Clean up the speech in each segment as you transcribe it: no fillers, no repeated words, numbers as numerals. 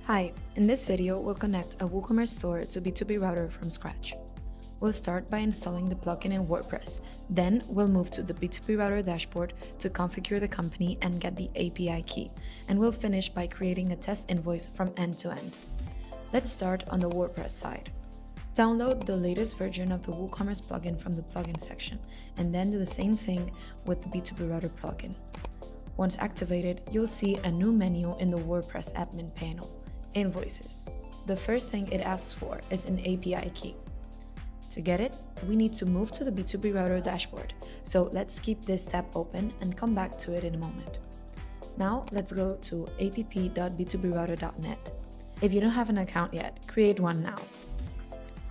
Hi, in this video we'll connect a WooCommerce store to B2Brouter from scratch. We'll start by installing the plugin in WordPress, then we'll move to the B2Brouter dashboard to configure the company and get the API key, and we'll finish by creating a test invoice from end to end. Let's start on the WordPress side. Download the latest version of the WooCommerce plugin from the plugin section, and then do the same thing with the B2Brouter plugin. Once activated, you'll see a new menu in the WordPress admin panel. Invoices. The first thing it asks for is an API key. To get it, we need to move to the B2Brouter dashboard, so let's keep this tab open and come back to it in a moment. Now let's go to app.b2brouter.net. If you don't have an account yet, create one now.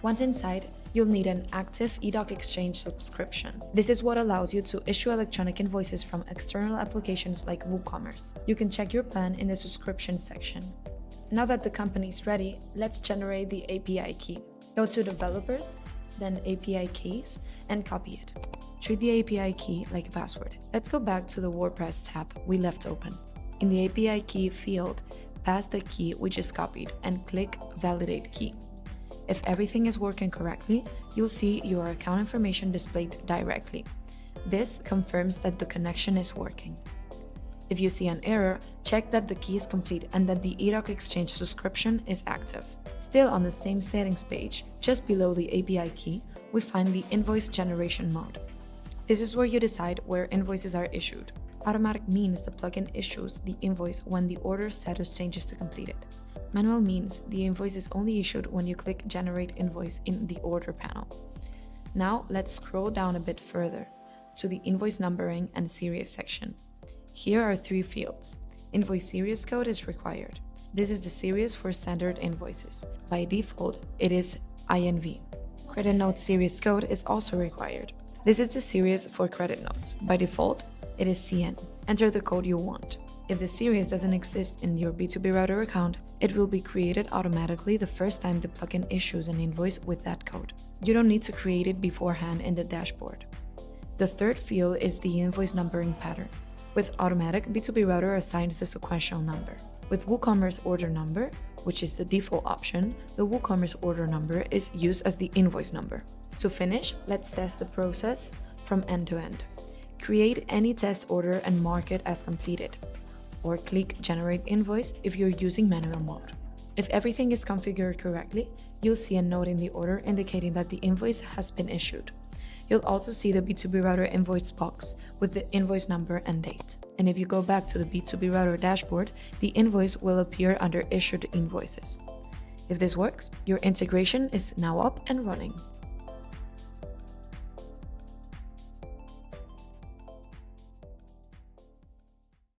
Once inside, you'll need an active eDoc Exchange subscription. This is what allows you to issue electronic invoices from external applications like WooCommerce. You can check your plan in the subscription section. Now that the company is ready, let's generate the API key. Go to Developers, then API Keys, and copy it. Treat the API key like a password. Let's go back to the WordPress tab we left open. In the API key field, pass the key we just copied and click Validate Key. If everything is working correctly, you'll see your account information displayed directly. This confirms that the connection is working. If you see an error, check that the key is complete and that the eDoc Exchange subscription is active. Still on the same settings page, just below the API key, we find the invoice generation mode. This is where you decide where invoices are issued. Automatic means the plugin issues the invoice when the order status changes to completed. Manual means the invoice is only issued when you click Generate Invoice in the Order panel. Now let's scroll down a bit further to the invoice numbering and series section. Here are three fields. Invoice series code is required. This is the series for standard invoices. By default, it is INV. Credit note series code is also required. This is the series for credit notes. By default, it is CN. Enter the code you want. If the series doesn't exist in your B2Brouter account, it will be created automatically the first time the plugin issues an invoice with that code. You don't need to create it beforehand in the dashboard. The third field is the invoice numbering pattern. With automatic, B2Brouter assigns the sequential number. With WooCommerce order number, which is the default option, the WooCommerce order number is used as the invoice number. To finish, let's test the process from end to end. Create any test order and mark it as completed, or click Generate Invoice if you're using manual mode. If everything is configured correctly, you'll see a note in the order indicating that the invoice has been issued. You'll also see the B2Brouter invoice box with the invoice number and date. And if you go back to the B2Brouter dashboard, the invoice will appear under Issued Invoices. If this works, your integration is now up and running.